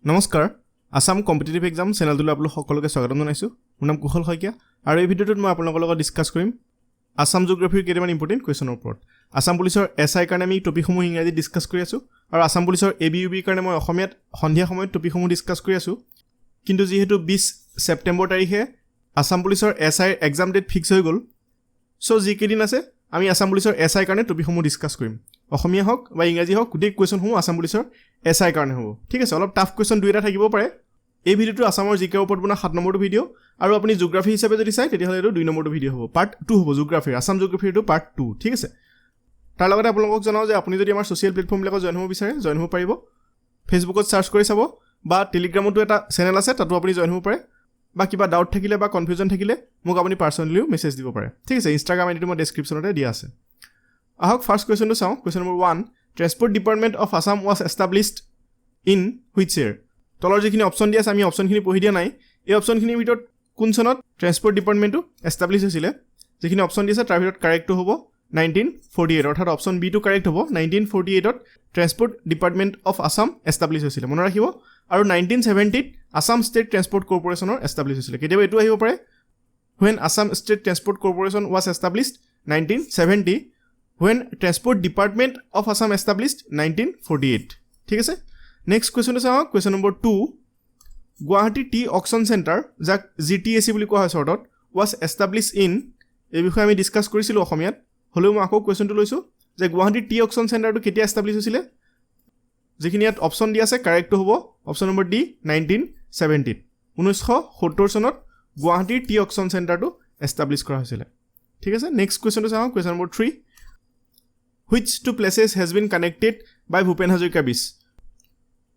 নমস্কাৰ Assam competitive exam চেনেলটোলৈ আপোনালোক সকলোকে স্বাগতম জনাইছোঁ মোৰ নাম কুশল শইকীয়া আৰু এই ভিডিঅ'টোত মই আপোনালোকৰ লগত ডিছকাছ কৰিম আসাম জিঅ'গ্ৰাফিৰ কেইটামান ইম্পৰ্টেণ্ট কুৱেশ্যনৰ ওপৰত আসাম পুলিচৰ এছআই কাৰণে আমি টপিকসমূহ ইংৰাজীত ডিছকাছ কৰি আছোঁ আৰু আসাম পুলিচৰ এবিইউবিৰ কাৰণে মই অসমীয়াত সন্ধিয়া সময়ত টপিকসমূহ ডিছকাছ কৰি আছোঁ কিন্তু যিহেতু 20 ছেপ্টেম্বৰ তাৰিখে আসাম পুলিচৰ এছআইৰ এক্সাম ডেট ফিক্স হৈ গ'ল চ' যিকেইদিন আছে আমি আসাম পুলিচৰ এছআইৰ কাৰণে টপিকসমূহ ডিছকাছ কৰিম অসমীয়া হওক বা ইংৰাজী হওক গোটেই কুৱেশ্যনসমূহ আসাম পুলিচৰ এছআইৰ কাৰণে হ'ব ঠিক আছে অলপ টাফ কুৱেশ্যন দুই এটা থাকিব পাৰে এই ভিডিঅ'টো আসামৰ জিকেৰ ওপৰত বনোৱা 7 নম্বৰটো ভিডিঅ' আৰু আপুনি জিঅ'গ্ৰাফি হিচাপে যদি চাই তেতিয়াহ'লে এইটো 2 নম্বৰটো ভিডিঅ' হ'ব পাৰ্ট 2 হ'ব জিঅ'গ্ৰাফিৰ আসাম জিঅ'গ্ৰাফিৰটো পাৰ্ট 2 ঠিক আছে তাৰ লগতে আপোনালোকক জনাওঁ যে আপুনি যদি আমাৰ ছ'চিয়েল প্লেটফৰ্মবিলাকত জইন হ'ব বিচাৰে জইন হ'ব পাৰিব ফেচবুকত চাৰ্চ কৰি চাব বা টেলিগ্ৰামতো এটা চেনেল আছে তাতো আপুনি জইন হ'ব পাৰে বা কিবা ডাউট থাকিলে বা কনফিউজন থাকিলে মোক আপুনি পাৰ্চনেলিও মেছেজ দিব পাৰে ঠিক আছে ইনষ্টাগ্ৰাম আইডিটো মই ডেছক্ৰিপশ্যনতে দিয়া আছে আহক ফাৰ্ষ্ট কুৱেশ্যনটো চাওঁ question number 1 transport department of Assam was established in which year তলৰ যিখিনি অপশ্যন দিয়া আছে আমি অপশ্যনখিনি পঢ়ি দিয়া নাই এই অপশ্যনখিনিৰ ভিতৰত কোন চনত ট্ৰেন্সপৰ্ট ডিপাৰ্টমেণ্টটো এষ্টাব্লিছ হৈছিলে যিখিনি অপশ্যন দিছে তাৰ ভিতৰত কাৰেক্টটো হ'ব 1948 অৰ্থাৎ অপশ্যন বিটো কাৰেক্ট হ'ব 1948ত transport department of Assam establish হৈছিলে মনত ৰাখিব আৰু 1970ত আসাম ষ্টেট ট্ৰেন্সপৰ্ট কৰ্পৰেশ্যনৰ এষ্টাব্লিছ হৈছিলে কেতিয়াবা এইটো আহিব পাৰে when Assam State Transport Corporation was established 1970 when Transport Department of Assam established 1948 ঠিক আছে নেক্সট কুৱেশ্যনটো চাওঁ question number 2 Guwahati T auction centre যাক জিটিএচি বুলি কোৱা হয় চৰ্টত was established in এই বিষয়ে আমি ডিছকাছ কৰিছিলোঁ অসমীয়াত হ'লেও মই আকৌ কুৱেশ্যনটো লৈছোঁ যে গুৱাহাটী টি অকশ্যন চেণ্টাৰটো কেতিয়া এষ্টাব্লিছ হৈছিলে যিখিনি ইয়াত অপশ্যন দিয়া আছে কাৰেক্টটো হ'ব অপশ্যন নম্বৰ ডি 1970 1970 চনত গুৱাহাটীৰ টি অকশ্যন চেণ্টাৰটো এষ্টাব্লিছ কৰা হৈছিলে ঠিক আছে নেক্সট কুৱেশ্যনটো চাওঁ question number 3 which two places has been connected by Bhupen Hazarika bridge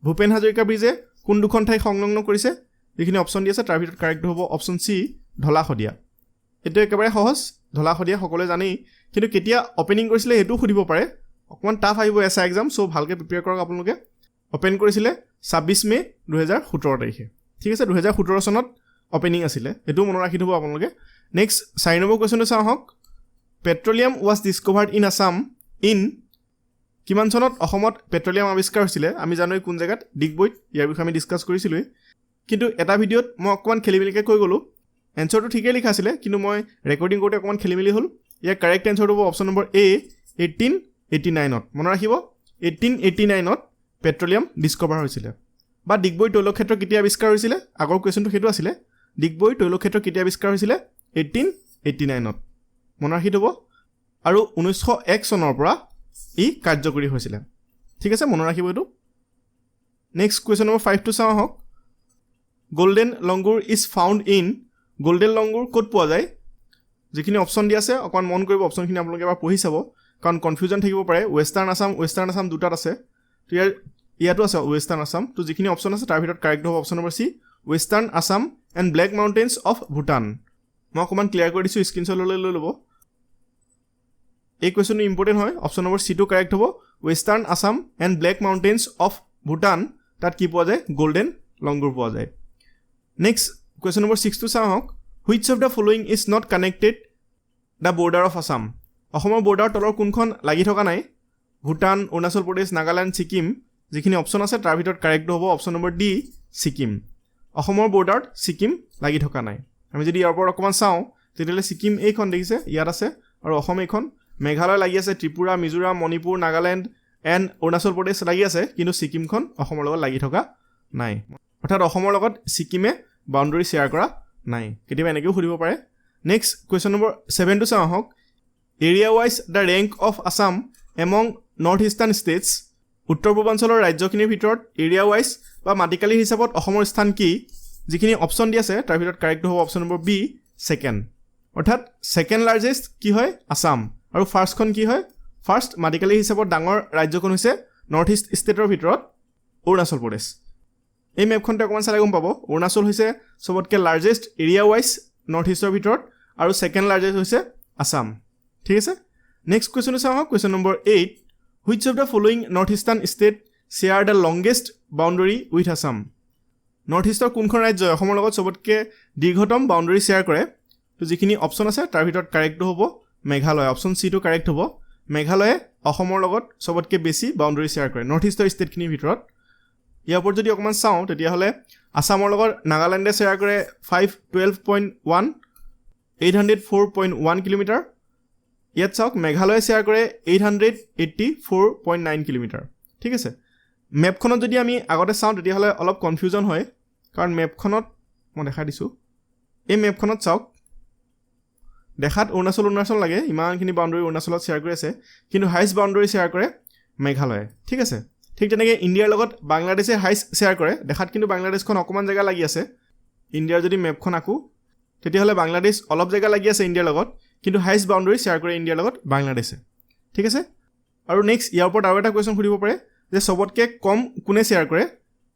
Bhupen Hazarika ব্ৰিজে কোন দুখন ঠাই সংলগ্ন কৰিছে যিখিনি অপশ্যন দি আছে তাৰ ভিতৰত কাৰেক্ট হ'ব অপশ্যন চি ঢলা-শদিয়া এইটো একেবাৰে সহজ ঢলা-শদিয়া সকলোৱে জানেই কিন্তু কেতিয়া অপেনিং কৰিছিলে সেইটো সুধিব পাৰে অকণমান টাফ আহিব এছআই এক্সাম চ' ভালকৈ প্ৰিপেয়াৰ কৰক আপোনালোকে অপেন কৰিছিলে 26 মে 2017 তাৰিখে ঠিক আছে 2017 চনত অপেনিং আছিলে এইটো মনত ৰাখি থ'ব আপোনালোকে নেক্সট 4 নম্বৰ কুৱেশ্যনটো চাওঁ আহক petroleum was discovered in Assam in কিমান চনত অসমত পেট্ৰলিয়াম আৱিষ্কাৰ হৈছিলে আমি জানো কোন জেগাত ডিগবৈত ইয়াৰ বিষয়ে আমি ডিছকাছ কৰিছিলোঁৱেই কিন্তু এটা ভিডিঅ'ত মই অকণমান খেলিমেলিকৈ কৈ গ'লোঁ এনচাৰটো ঠিকেই লিখা আছিলে কিন্তু মই ৰেকৰ্ডিং কৰোঁতে অকণমান খেলিমেলি হ'ল ইয়াৰ কাৰেক্ট এনচাৰটো হ'ব অপশ্যন নম্বৰ এ 1889ত মনত ৰাখিব 1889ত পেট্ৰলিয়াম ডিছকভাৰ হৈছিলে বা ডিগবৈ তৈলক্ষেত্ৰ কেতিয়া আৱিষ্কাৰ হৈছিলে আগৰ কুৱেশ্যনটো সেইটো আছিলে ডিগবৈ তৈলক্ষেত্ৰ কেতিয়া আৱিষ্কাৰ হৈছিলে 1889ত মনত ৰাখি থ'ব আৰু 1901 চনৰ পৰা ই কাৰ্যকৰী হৈছিলে ঠিক আছে মনত ৰাখিব এইটো নেক্সট কুৱেশ্যন নম্বৰ 5টো চাওঁ আহক golden langur is found in golden langur ক'ত পোৱা যায় যিখিনি অপশ্যন দি আছে অকণমান মন কৰিব অপশ্যনখিনি আপোনালোকে এবাৰ পঢ়ি চাব কাৰণ কনফিউজন থাকিব পাৰে ৱেষ্টাৰ্ণ আসাম দুটাত আছে তো ইয়াতো আছে ৱেষ্টাৰ্ণ আসাম তো যিখিনি অপশ্যন আছে তাৰ ভিতৰত কাৰেক্ট হ'ব option number C western Assam and black mountains of Bhutan মই অকণমান ক্লিয়াৰ কৰি দিছোঁ স্ক্ৰীনশ্বট লৈ ল'ব এই কুৱেশ্যনটো ইম্পৰ্টেণ্ট হয় অপশ্যন নম্বৰ চিটো কাৰেক্ট হ'ব western Assam and black mountains of Bhutan তাত কি পোৱা যায় গল্ডেন লংগুৰ পোৱা যায় নেক্সট কুৱেশ্যন নম্বৰ 6টো চাওঁ আহক which of the following is not connected the border of Assam অসমৰ বৰ্ডাৰ তলৰ কোনখন লাগি থকা নাই ভূটান অৰুণাচল প্ৰদেশ নাগালেণ্ড ছিকিম যিখিনি অপশ্যন আছে তাৰ ভিতৰত কাৰেক্টটো হ'ব অপশ্যন নম্বৰ ডি ছিকিম অসমৰ বৰ্ডাৰত ছিকিম লাগি থকা নাই আমি যদি ইয়াৰ ওপৰত অকণমান চাওঁ তেতিয়াহ'লে ছিকিম এইখন দেখিছে ইয়াত আছে আৰু অসম এইখন মেঘালয় লাগি আছে ত্ৰিপুৰা মিজোৰাম মণিপুৰ নাগালেণ্ড এণ্ড অৰুণাচল প্ৰদেশ লাগি আছে কিন্তু ছিকিমখন অসমৰ লগত লাগি থকা নাই অৰ্থাৎ অসমৰ লগত ছিকিমে বাউণ্ডেৰী শ্বেয়াৰ কৰা নাই কেতিয়াবা এনেকৈও সুধিব পাৰে নেক্সট কুৱেশ্যন নম্বৰ 7টো চাওঁ আহক area wise the rank of Assam among north eastern states উত্তৰ পূৰ্বাঞ্চলৰ ৰাজ্যখিনিৰ ভিতৰত এৰিয়া ৱাইজ বা মাটিকালি হিচাপত অসমৰ স্থান কি যিখিনি অপশ্যন দি আছে তাৰ ভিতৰত কাৰেক্ট হ'ব অপশ্যন নম্বৰ বি ছেকেণ্ড অৰ্থাৎ ছেকেণ্ড লাৰ্জেষ্ট কি হয় আসাম আৰু ফাৰ্ষ্টখন কি হয় ফাৰ্ষ্ট মাটিকালি হিচাপত ডাঙৰ ৰাজ্যখন হৈছে নৰ্থ ইষ্ট ষ্টেটৰ ভিতৰত অৰুণাচল প্ৰদেশ এই মেপখনতে অকণমান চালে গম পাব অৰুণাচল হৈছে চবতকৈ লাৰ্জেষ্ট এৰিয়া ৱাইজ নৰ্থ ইষ্টৰ ভিতৰত আৰু ছেকেণ্ড লাৰ্জেষ্ট হৈছে আসাম ঠিক আছে নেক্সট কুৱেশ্যনটো চাওঁ আহক question number 8 which of the following north eastern state share the longest boundary with Assam north ইষ্টৰ কোনখন ৰাজ্যই অসমৰ লগত চবতকৈ দীৰ্ঘতম বাউণ্ডেৰী শ্বেয়াৰ কৰে তো যিখিনি অপশ্যন আছে তাৰ ভিতৰত কাৰেক্টটো হ'ব মেঘালয় অপশ্যন চিটো কাৰেক্ট হ'ব মেঘালয়ে অসমৰ লগত চবতকৈ বেছি বাউণ্ডেৰী শ্বেয়াৰ কৰে নৰ্থ ইষ্টৰ ষ্টেটখিনিৰ ভিতৰত ইয়াৰ ওপৰত যদি অকণমান চাওঁ তেতিয়াহ'লে আছামৰ লগত নাগালেণ্ডে শ্বেয়াৰ কৰে 512.1 804.1 কিলোমিটাৰ ইয়াত চাওক মেঘালয়ে শ্বেয়াৰ কৰে 884.9 কিলোমিটাৰ ঠিক আছে মেপখনত যদি আমি আগতে চাওঁ তেতিয়াহ'লে অলপ কনফিউজন হয় কাৰণ মেপখনত মই দেখাই দিছোঁ এই মেপখনত চাওক দেখাত অৰুণাচল লাগে ইমানখিনি বাউণ্ডাৰী অৰুণাচলত শ্বেয়াৰ কৰি আছে কিন্তু হাইষ্ট বাউণ্ডাৰী শ্বেয়াৰ কৰে মেঘালয়ে ঠিক আছে ঠিক তেনেকৈ ইণ্ডিয়াৰ লগত বাংলাদেশে হাইষ্ট শ্বেয়াৰ কৰে দেখাত কিন্তু বাংলাদেশখন অকণমান জেগা লাগি আছে ইণ্ডিয়াৰ যদি মেপখন আঁকো তেতিয়াহ'লে বাংলাদেশ অলপ জেগা লাগি আছে ইণ্ডিয়াৰ লগত কিন্তু হাইষ্ট বাউণ্ডাৰী শ্বেয়াৰ কৰে ইণ্ডিয়াৰ লগত বাংলাদেশে ঠিক আছে আৰু নেক্সট ইয়াৰ ওপৰত আৰু এটা কুৱেশ্যন সুধিব পাৰে যে চবতকৈ কম কোনে শ্বেয়াৰ কৰে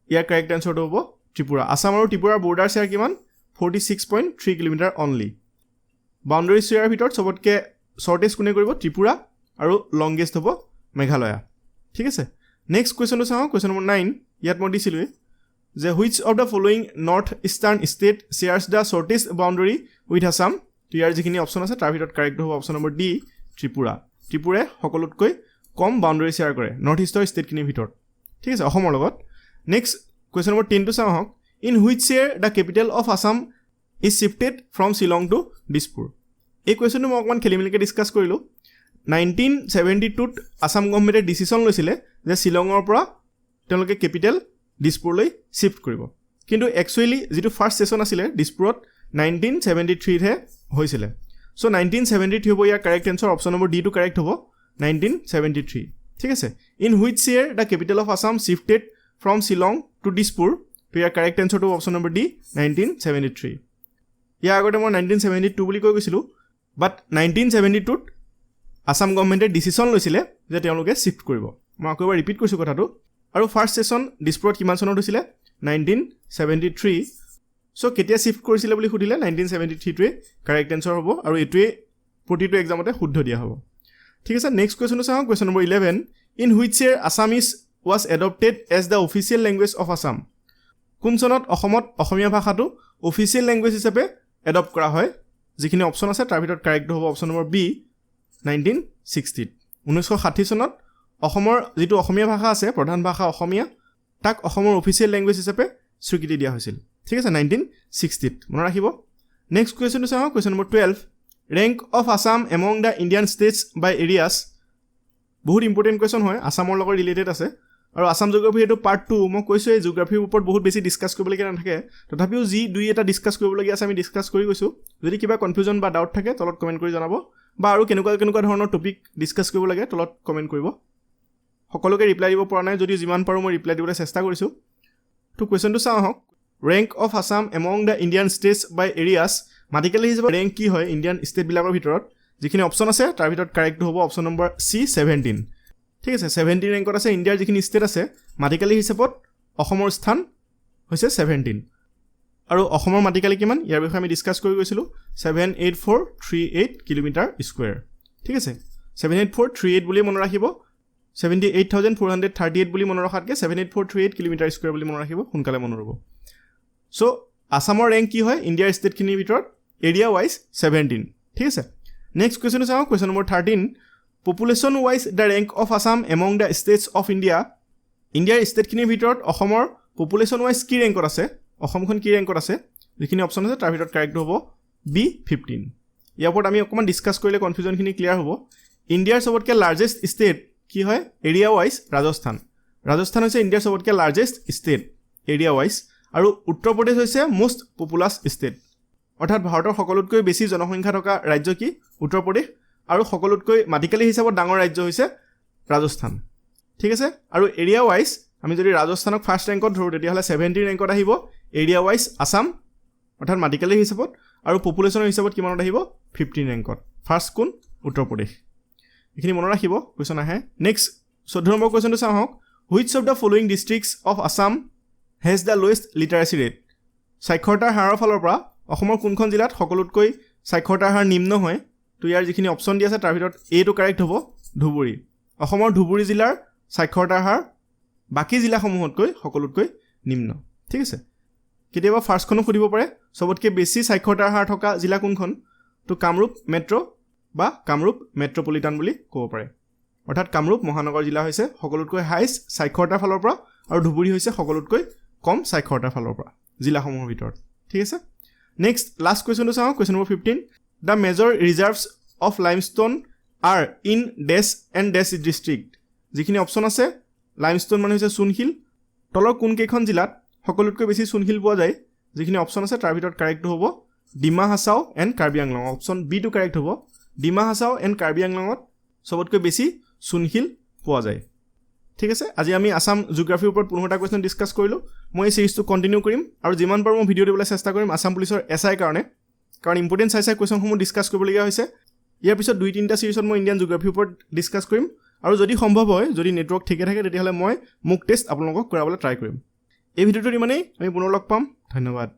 ইয়াৰ কাৰেক্ট এনচাৰটো হ'ব ত্ৰিপুৰা আছাম আৰু ত্ৰিপুৰাৰ বৰ্ডাৰ শ্বেয়াৰ কিমান 46.3 কিলোমিটাৰ অনলি বাউণ্ডাৰী শ্বেয়াৰৰ ভিতৰত চবতকৈ শ্বৰ্টেষ্ট কোনে কৰিব ত্ৰিপুৰা আৰু লংগেষ্ট হ'ব মেঘালয়া ঠিক আছে নেক্সট কুৱেশ্যনটো চাওঁ কুৱেশ্যন নম্বৰ 9 ইয়াত মই দিছিলোঁ যে which of the following north eastern state shares the shortest boundary with Assam তো ইয়াৰ যিখিনি অপশ্যন আছে তাৰ ভিতৰত কাৰেক্ট হ'ব অপশ্যন নম্বৰ ডি ত্ৰিপুৰাই সকলোতকৈ কম বাউণ্ডাৰী শ্বেয়াৰ কৰে নৰ্থ ইষ্টৰ ষ্টেটখিনিৰ ভিতৰত ঠিক আছে অসমৰ লগত নেক্সট কুৱেশ্যন নম্বৰ 10টো চাওঁ আহক in which year the capital of Assam is shifted from Shillong to Dispur এই কুৱেশ্যনটো মই অকণমান খেলি মেলিকৈ ডিছকাছ কৰিলোঁ 1972ত আছাম গভৰ্ণমেণ্টে ডিচিশ্যন লৈছিলে যে শ্বিলঙৰ পৰা তেওঁলোকে কেপিটেল দিছপুৰলৈ শ্বিফ্ট কৰিব কিন্তু একচুৱেলি যিটো ফাৰ্ষ্ট ছেশ্যন আছিলে দিছপুৰত 1973হে হৈছিলে চ' 1973 হ'ব ইয়াৰ কাৰেক্ট এনচাৰ অপশ্যন নম্বৰ ডিটো কাৰেক্ট হ'ব 1973 ঠিক আছে in which year the capital of Assam shifted from Shillong to Dispur তো ইয়াৰ কাৰেক্ট এনচাৰটো অপশ্যন নম্বৰ ডি 1973 ইয়াৰ আগতে মই 1972 বুলি কৈ গৈছিলোঁ বাট 1972ত আছাম গভৰ্ণমেণ্টে ডিচিশ্যন লৈছিলে যে তেওঁলোকে শ্বিফ্ট কৰিব মই আকৌ এবাৰ ৰিপিট কৰিছোঁ কথাটো আৰু ফাৰ্ষ্ট ছেশ্যন দিছপুৰত কিমান চনত হৈছিলে 1973 চ' কেতিয়া শ্বিফ্ট কৰিছিলে বুলি সুধিলে 1973টোৱে কাৰেক্ট এনচাৰ হ'ব আৰু এইটোৱে প্ৰতিটো এক্সামতে শুদ্ধ দিয়া হ'ব ঠিক আছে নেক্সট কুৱেশ্যনটো চাওঁ question number 11 in which year Assamese was adopted as the official language of Assam কোন চনত অসমত অসমীয়া ভাষাটো অফিচিয়েল লেংগুৱেজ হিচাপে এডপ্ট কৰা হয় যিখিনি অপশ্যন আছে তাৰ ভিতৰত কাৰেক্ট হ'ব অপশ্যন নম্বৰ বি 1960 1960 চনত অসমৰ যিটো অসমীয়া ভাষা আছে প্ৰধান ভাষা অসমীয়া তাক অসমৰ অফিচিয়েল লেংগুৱেজ হিচাপে স্বীকৃতি দিয়া হৈছিল ঠিক আছে 1960ত মনত ৰাখিব নেক্সট কুৱেশ্যনটো চাওঁ question number 12 rank of Assam among the Indian states by areas বহুত ইম্পৰ্টেণ্ট কুৱেশ্যন হয় আছামৰ লগত ৰিলেটেড আছে আৰু আছাম জিঅ'গ্ৰাফি এইটো পাৰ্ট 2 মই কৈছোঁ এই জিঅ'গ্ৰাফিৰ ওপৰত বহুত বেছি ডিছকাছ কৰিবলগীয়া নাথাকে তথাপিও যি দুই এটা ডিছকাছ কৰিবলগীয়া আছে আমি ডিছকাছ কৰি গৈছোঁ যদি কিবা কনফিউজন বা ডাউট থাকে তলত কমেণ্ট কৰি জনাব বা আৰু কেনেকুৱা ধৰণৰ টপিক ডিছকাছ কৰিব লাগে তলত কমেণ্ট কৰিব সকলোকে ৰিপ্লাই দিব পৰা নাই যদি যিমান পাৰোঁ মই ৰিপ্লাই দিবলৈ চেষ্টা কৰিছোঁ তো কুৱেশ্যনটো চাওঁ আহক rank of Assam among the Indian states by areas মাটিকালি হিচাপে ৰেংক কি হয় ইণ্ডিয়ান ষ্টেটবিলাকৰ ভিতৰত যিখিনি অপশ্যন আছে তাৰ ভিতৰত কাৰেক্ট হ'ব অপশ্যন নম্বৰ চি 17 ঠিক আছে 17 ৰেংকত আছে ইণ্ডিয়াৰ যিখিনি ষ্টেট আছে মাটিকালি হিচাপত অসমৰ স্থান হৈছে 17 আৰু অসমৰ মাটিকালি কিমান ইয়াৰ বিষয়ে আমি ডিছকাছ কৰি গৈছিলোঁ 78438 কিলোমিটাৰ স্কুৱেৰ ঠিক আছে 78438 বুলি মনত ৰাখিব 78,438 বুলি মনত ৰখাতকৈ 78438 কিলোমিটাৰ স্কুৱেৰ বুলি মনত ৰাখিব সোনকালে মনত ৰ'ব চ' আছামৰ ৰেংক কি হয় ইণ্ডিয়াৰ ষ্টেটখিনিৰ ভিতৰত এৰিয়া ৱাইজ 17 ঠিক আছে নেক্সট কুৱেশ্যনটো চাওঁ question number 13 population wise the rank of Assam among the states of India ইণ্ডিয়াৰ ষ্টেটখিনিৰ ভিতৰত অসমৰ পপুলেশ্যন ৱাইজ কি ৰেংকত আছে অসমখন কি ৰেংকত আছে যিখিনি অপশ্যন আছে তাৰ ভিতৰত কাৰেক্ট হ'ব B15 ইয়াৰ ওপৰত আমি অকণমান ডিছকাছ কৰিলে কনফিউজনখিনি ক্লিয়াৰ হ'ব ইণ্ডিয়াৰ চবতকৈ লাৰ্জেষ্ট ষ্টেট কি হয় এৰিয়া ৱাইজ ৰাজস্থান হৈছে ইণ্ডিয়াৰ চবতকৈ লাৰ্জেষ্ট ষ্টেট এৰিয়া ৱাইজ আৰু উত্তৰ প্ৰদেশ হৈছে মষ্ট পপুলাছ ষ্টেট অৰ্থাৎ ভাৰতৰ সকলোতকৈ বেছি জনসংখ্যা থকা ৰাজ্য কি উত্তৰ প্ৰদেশ আৰু সকলোতকৈ মাটিকালি হিচাপত ডাঙৰ ৰাজ্য হৈছে ৰাজস্থান ঠিক আছে আৰু এৰিয়া ৱাইজ আমি যদি ৰাজস্থানক ফাৰ্ষ্ট ৰেংকত ধৰোঁ তেতিয়াহ'লে 70 ৰেংকত আহিব এৰিয়া ৱাইজ আছাম অৰ্থাৎ মাটিকালি হিচাপত আৰু পপুলেশ্যনৰ হিচাপত কিমানত আহিব 15 ৰেংকত ফাৰ্ষ্ট কোন উত্তৰ প্ৰদেশ এইখিনি মনত ৰাখিব কুৱেশ্যন আহে নেক্সট 14 নম্বৰ কুৱেশ্যনটো চাওঁ আহক which of the following districts of Assam has the lowest literacy rate সাক্ষৰতাৰ হাৰৰ ফালৰ পৰা অসমৰ কোনখন জিলাত সকলোতকৈ সাক্ষৰতাৰ হাৰ নিম্ন হয় তো ইয়াৰ যিখিনি অপশ্যন দিয়া আছে তাৰ ভিতৰত এটো কাৰেক্ট হ'ব ধুবুৰী অসমৰ ধুবুৰী জিলাৰ সাক্ষৰতাৰ হাৰ বাকী জিলাসমূহতকৈ সকলোতকৈ নিম্ন ঠিক আছে কেতিয়াবা ফাৰ্ষ্টখনো সুধিব পাৰে সবতকৈ বেছি সাক্ষৰতাৰ হাৰ থকা জিলা কোনখন তো কামৰূপ মেট্ৰ' বা কামৰূপ মেট্ৰপলিটান বুলি ক'ব পাৰে অৰ্থাৎ কামৰূপ মহানগৰ জিলা হৈছে সকলোতকৈ হাইষ্ট সাক্ষৰতাৰ ফালৰ পৰা আৰু ধুবুৰী হৈছে সকলোতকৈ কম সাক্ষৰতাৰ ফালৰ পৰা জিলাসমূহৰ ভিতৰত ঠিক আছে নেক্সট লাষ্ট কোৱেশ্চনটো চাওঁ question number 15 the major reserves of limestone are in ডেছ এণ্ড ডেছ ডিষ্ট্ৰিক্ট যিখিনি অপশ্যন আছে লাইমষ্টোন মানে হৈছে চূণশিল তলৰ কোনকেইখন জিলাত সকলোতকৈ বেছি চূণশিল পোৱা যায় যিখিনি অপশ্যন আছে তাৰ ভিতৰত কাৰেক্টটো হ'ব Dima Hasao and Karbi Anglong option B টো কাৰেক্ট হ'ব ডিমা হাছাও এণ্ড কাৰ্বি আংলঙত সবতকৈ বেছি চূণশিল পোৱা যায় ঠিক আছে আজি আমি আসাম জিঅ'গ্ৰাফিৰ ওপৰত 15টা কোৱেশ্চন ডিসকাস কৰিলো মই এই সিৰিজটো কন্টিনিউ কৰিম আৰু যিমান পাৰো মই ভিডিও দিবলৈ চেষ্টা কৰিম আসাম পুলিচৰ এসআই কাৰণে কাৰণ ইম্পৰ্টেন্ট চাই কোৱেশ্চনসমূহ ডিসকাস কৰিবলগীয়া হৈছে ইয়াৰ পিছত 2-3টা সিৰিজত মই ইণ্ডিয়ান জিঅ'গ্ৰাফিৰ ওপৰত ডিসকাস কৰিম আৰু যদি সম্ভৱ হয় যদি নেটৱৰ্ক ঠিকে থাকে তেতিয়াহ'লে মই মুক টেষ্ট আপোনালোকক কৰাবলৈ ট্ৰাই কৰিম এই ভিডিওটো ইমানেই আমি পুনৰ লগ পাম ধন্যবাদ